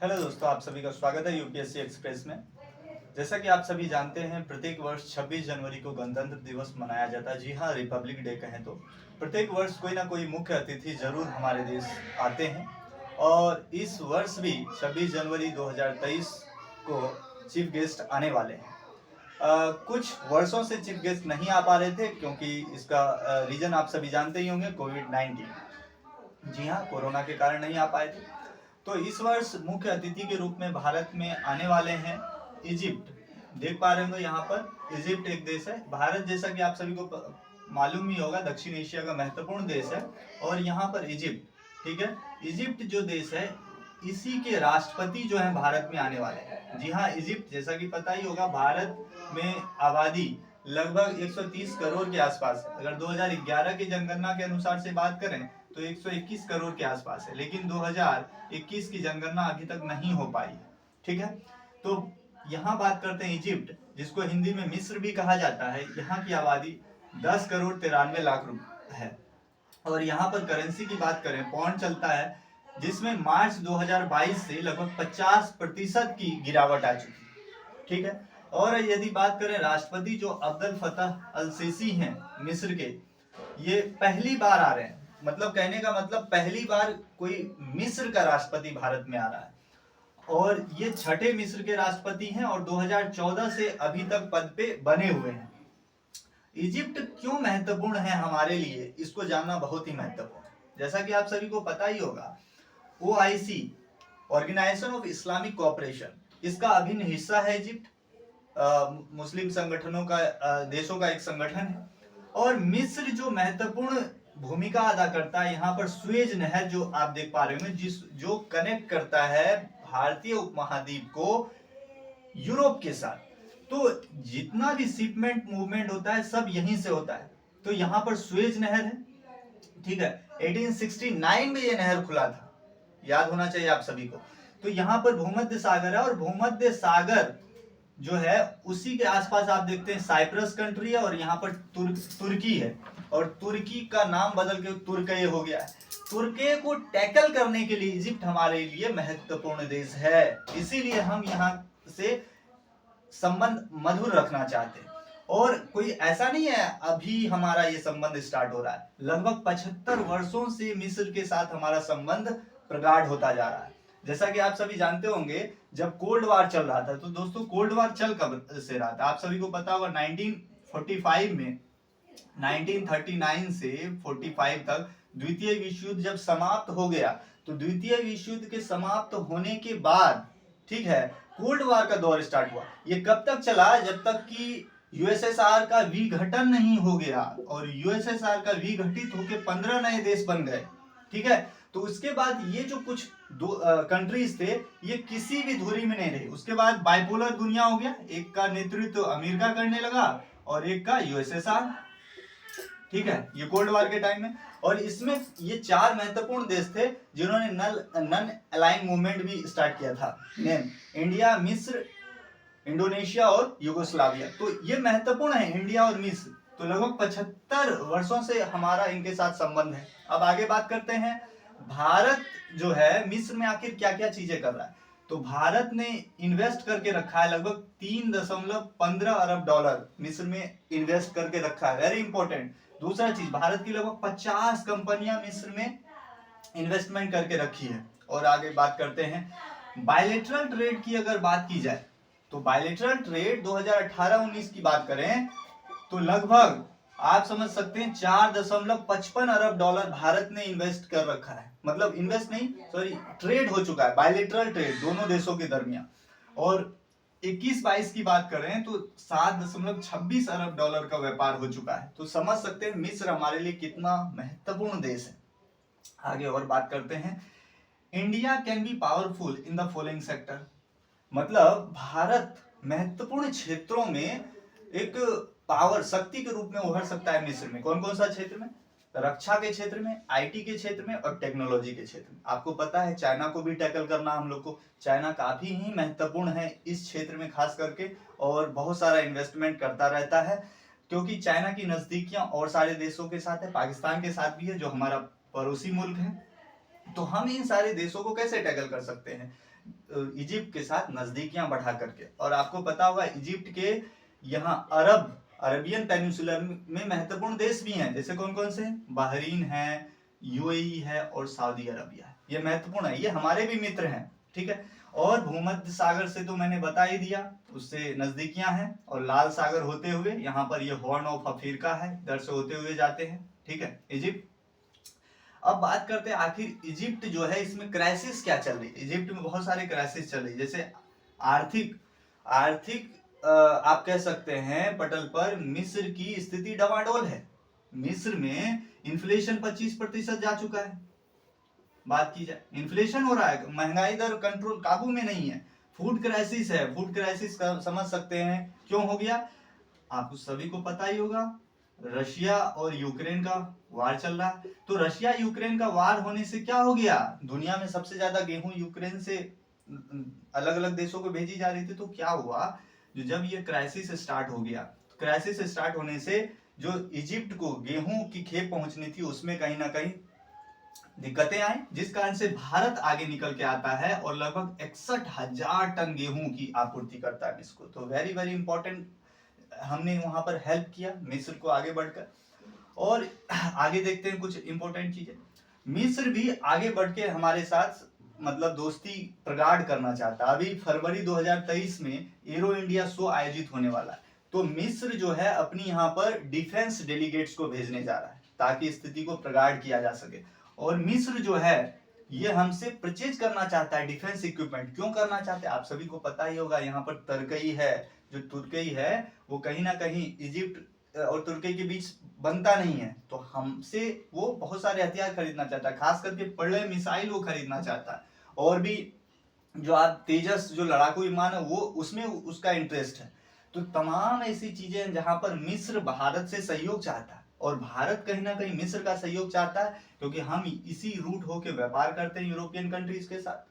Hello दोस्तों, आप सभी का स्वागत है यूपीएससी एक्सप्रेस में। जैसा कि आप सभी जानते हैं, प्रत्येक वर्ष 26 जनवरी को गणतंत्र दिवस मनाया जाता है। जी हाँ, रिपब्लिक डे कहें तो। प्रत्येक वर्ष कोई ना कोई मुख्य अतिथि जरूर हमारे देश आते हैं और इस वर्ष भी 26 जनवरी 2023 को चीफ गेस्ट आने वाले हैं। कुछ वर्षों से चीफ गेस्ट नहीं आ पा रहे थे क्योंकि इसका रीजन आप सभी जानते ही होंगे, कोविड-19। जी हाँ, कोरोना के कारण नहीं आ पाए थे। तो इस वर्ष मुख्य अतिथि के रूप में भारत में आने वाले हैं इजिप्ट। देख पा रहे होंगे यहाँ पर, इजिप्ट एक देश है। भारत, जैसा कि आप सभी को मालूम ही होगा, दक्षिण एशिया का महत्वपूर्ण देश है। और यहाँ पर इजिप्ट, ठीक है, इजिप्ट जो देश है, इसी के राष्ट्रपति जो है भारत में आने वाले हैं। जी हाँ, इजिप्ट, जैसा कि पता ही होगा, भारत में आबादी लगभग 130 करोड़ के आसपास है। अगर 2011 की जनगणना के अनुसार से बात करें तो 121 करोड़ के आसपास है, लेकिन 2021 की जनगणना अभी तक नहीं हो पाई है। ठीक है, तो यहाँ बात करते हैं इजिप्ट, जिसको हिंदी में मिस्र भी कहा जाता है। यहाँ की आबादी 10 करोड़ 93 लाख है। और यहाँ पर करेंसी की बात करें, पौंड चलता है, जिसमें मार्च 2022 से लगभग 50% की गिरावट आ चुकी है। ठीक है, और यदि बात करें राष्ट्रपति जो अब्दुल फतह अल सीसी हैं मिस्र के, ये पहली बार आ रहे हैं। मतलब कहने का मतलब पहली बार कोई मिस्र का राष्ट्रपति भारत में आ रहा है और ये छठे मिस्र के राष्ट्रपति हैं और 2014 से अभी तक पद पे बने हुए हैं। इजिप्ट क्यों महत्वपूर्ण है हमारे लिए, इसको जानना बहुत ही महत्वपूर्ण है। जैसा कि आप सभी को पता ही होगा, OIC, organisation of Islamic cooperation, इसका अभिन्न हिस्सा है इजिप्ट। मुस्लिम संगठनों का देशों का एक संगठन है। और मिस्र जो महत्वपूर्ण भूमिका अदा करता है यहाँ पर, सुएज नहर जो आप देख पा रहे होंगे, जो कनेक्ट करता है भारतीय उपमहाद्वीप को यूरोप के साथ। तो जितना भी शिपमेंट मूवमेंट होता है सब यहीं से होता है। तो यहाँ पर सुएज नहर है। ठीक है, 1869 में ये नहर खुला था, याद होना चाहिए आप सभी को। तो यहाँ पर भूमध्य सागर है और भूमध्य सागर जो है उसी के आसपास आप देखते हैं साइप्रस कंट्री है और यहाँ पर तुर्की है। और तुर्की का नाम बदल के तुर्कय हो गया है। तुर्कय को टैकल करने के लिए इजिप्ट हमारे लिए महत्वपूर्ण देश है, इसीलिए हम यहाँ से संबंध मधुर रखना चाहते हैं। और कोई ऐसा नहीं है अभी हमारा ये संबंध स्टार्ट हो रहा है, लगभग 75 वर्षों से मिस्र के साथ हमारा संबंध प्रगाढ़ होता जा रहा है। जैसा कि आप सभी जानते होंगे, जब कोल्ड वार चल रहा था, तो दोस्तों कोल्ड वार चल कब से रहा था आप सभी को पता होगा, 1945 में। 1939 से 45 तक द्वितीय विश्व युद्ध जब समाप्त हो गया, तो द्वितीय विश्व युद्ध के समाप्त होने के बाद, ठीक है, कोल्ड वार का दौर स्टार्ट हुआ। ये कब तक चला, जब तक कि यूएसएसआर का विघटन नहीं हो गया। और यूएसएसआर का विघटित होकर 15 नए देश बन गए। ठीक है, तो उसके बाद ये जो कुछ कंट्रीज थे, ये किसी भी धुरी में नहीं रहे। उसके बाद बाइपोलर दुनिया हो गया, एक का नेतृत्व अमेरिका करने लगा और एक का यूएसएसआर। ठीक है, ये कोल्ड वार के टाइम में। और इसमें ये 4 महत्वपूर्ण देश थे जिन्होंने नन अलाइन मूवमेंट भी स्टार्ट किया था। नेम इंडिया, मिस्र, इंडोनेशिया और यूगोस्लाविया। तो ये महत्वपूर्ण है, इंडिया और मिस्र। तो लगभग 75 वर्षों से हमारा इनके साथ संबंध है। अब आगे बात करते हैं, भारत जो है मिस्र में आखिर क्या क्या चीजें कर रहा है। तो भारत ने इन्वेस्ट करके रखा है लगभग 3.15 अरब डॉलर मिस्र में इन्वेस्ट करके रखा है। Very important. दूसरा चीज, भारत की लगभग 50 कंपनियां मिस्र में इन्वेस्टमेंट करके रखी है। और आगे बात करते हैं बायलेटरल ट्रेड की। अगर बात की जाए तो बायलेटरल ट्रेड 2018-19 की बात करें तो लगभग आप समझ सकते हैं 4.55 अरब डॉलर भारत ने इन्वेस्ट कर रखा है। मतलब इन्वेस्ट नहीं, सॉरी, ट्रेड हो चुका है, बायलेटरल ट्रेड दोनों देशों के दरमियान। और 21-22 की बात करें तो 7.26 अरब डॉलर का व्यापार हो चुका है। तो समझ सकते हैं मिस्र हमारे लिए कितना महत्वपूर्ण देश है। आगे और बात करते हैं, India can be powerful in the following sector. मतलब भारत महत्वपूर्ण क्षेत्रों में एक पावर, शक्ति के रूप में उभर सकता है मिस्र में। कौन कौन सा क्षेत्र में? रक्षा के क्षेत्र में, आईटी के क्षेत्र में और टेक्नोलॉजी के क्षेत्र में। आपको पता है चाइना को भी टैकल करना हम लोग को। चाइना काफी ही महत्वपूर्ण है इस क्षेत्र में खास करके, और बहुत सारा इन्वेस्टमेंट करता रहता है, क्योंकि चाइना की नजदीकियां और सारे देशों के साथ है, पाकिस्तान के साथ भी है जो हमारा पड़ोसी मुल्क है। तो हम इन सारे देशों को कैसे टैकल कर सकते हैं? इजिप्ट के साथ नजदीकियां बढ़ा करके। और आपको पता होगा इजिप्ट के यहाँ अरबियन पेनिनसुला में महत्वपूर्ण देश भी हैं, जैसे कौन कौन से? बहरीन है, यूएई है और सऊदी अरबिया है। ये महत्वपूर्ण है, ये हमारे भी मित्र हैं, ठीक है। और भूमध्य सागर से तो मैंने बता ही दिया, उससे नजदीकियां हैं। और लाल सागर होते हुए यहाँ पर ये हॉर्न ऑफ अफ्रीका है, इधर से होते हुए जाते हैं, ठीक है, इजिप्ट। अब बात करते हैं आखिर इजिप्ट जो है इसमें क्राइसिस क्या चल रही है। इजिप्ट में बहुत सारे क्राइसिस चल रही है, जैसे आर्थिक आप कह सकते हैं पटल पर मिस्र की स्थिति डवाडोल है। मिस्र में इन्फ्लेशन 25% जा चुका है। बात की जाए, इन्फ्लेशन हो रहा है, महंगाई दर कंट्रोल काबू में नहीं है, फूड क्राइसिस है। फूड क्राइसिस का समझ सकते हैं क्यों हो गया, आपको सभी को पता ही होगा, रशिया और यूक्रेन का वार चल रहा है। तो रशिया यूक्रेन का वार होने से क्या हो गया, दुनिया में सबसे ज्यादा गेहूं यूक्रेन से अलग अलग देशों को भेजी जा रही थी। तो क्या हुआ, जो जब ये क्राइसिस स्टार्ट हो गया, क्राइसिस स्टार्ट होने से जो इजिप्ट को गेहूं की खेप पहुंचनी थी उसमें कहीं ना कहीं दिक्कतें आई, जिस कारण से भारत आगे निकल के आता है और लगभग 61,000 टन गेहूं की आपूर्ति करता है इसको। तो वेरी वेरी इंपॉर्टेंट, हमने वहां पर हेल्प किया मिस्र को आगे बढ़कर। और आगे देखते हैं कुछ इंपॉर्टेंट चीजें। मिस्र भी आगे बढ़ के हमारे साथ मतलब दोस्ती प्रगाढ़ करना चाहता है। अभी फरवरी 2023 में एरो इंडिया शो आयोजित होने वाला है, तो मिस्र जो है अपनी यहाँ पर डिफेंस डेलीगेट्स को भेजने जा रहा है ताकि स्थिति को प्रगाढ़ किया जा सके। और मिस्र जो है ये हमसे परचेज करना चाहता है डिफेंस इक्विपमेंट। क्यों करना चाहते हैं आप सभी को पता ही होगा, यहाँ पर तुर्की है, जो तुर्की है वो कहीं ना कहीं इजिप्ट और तुर्की के बीच बनता नहीं है, तो हमसे वो बहुत सारे हथियार खरीदना चाहता है, खास करके बड़े मिसाइल वो खरीदना चाहता है। और भी जो आप तेजस जो लड़ाकू विमान है वो उसमें उसका इंटरेस्ट है। तो तमाम ऐसी चीजें हैं जहां पर मिस्र भारत से सहयोग चाहता है और भारत कहीं ना कहीं मिस्र का सहयोग चाहता है, क्योंकि हम इसी रूट होके व्यापार करते हैं यूरोपियन कंट्रीज के साथ।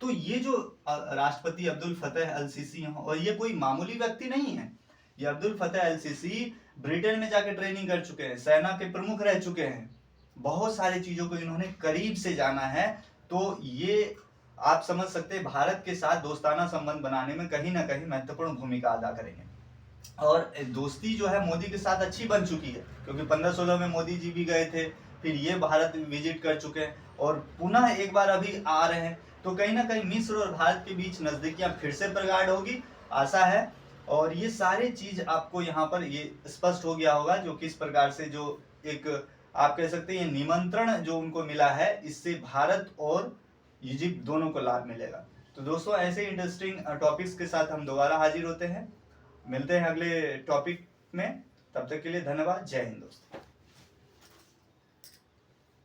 तो ये जो राष्ट्रपति अब्दुल फतेह अल सीसी हैं, और ये कोई मामूली व्यक्ति नहीं है, ये अब्दुल फतेह अल सीसी ब्रिटेन में जाके ट्रेनिंग कर चुके हैं, सेना के प्रमुख रह चुके हैं, बहुत सारी चीजों को इन्होंने करीब से जाना है। तो ये आप समझ सकते हैं भारत के साथ दोस्ताना संबंध बनाने में कहीं ना कहीं महत्वपूर्ण भूमिका अदा करेंगे। और दोस्ती जो है मोदी के साथ अच्छी बन चुकी है, क्योंकि 15-16 में मोदी जी भी गए थे, फिर ये भारत विजिट कर चुके हैं और पुनः एक बार अभी आ रहे हैं। तो कहीं ना कहीं मिस्र और भारत के बीच नजदीकियां फिर से प्रगाढ़ होगी, आशा है। और ये सारे चीज आपको यहाँ पर ये स्पष्ट हो गया होगा, जो किस प्रकार से जो एक आप कह सकते हैं निमंत्रण जो उनको मिला है, इससे भारत और इजिप्ट दोनों को लाभ मिलेगा। तो दोस्तों ऐसे इंटरेस्टिंग टॉपिक्स के साथ हम दोबारा हाजिर होते हैं, मिलते हैं अगले टॉपिक में। तब तक के लिए धन्यवाद, जय हिंद दोस्तों।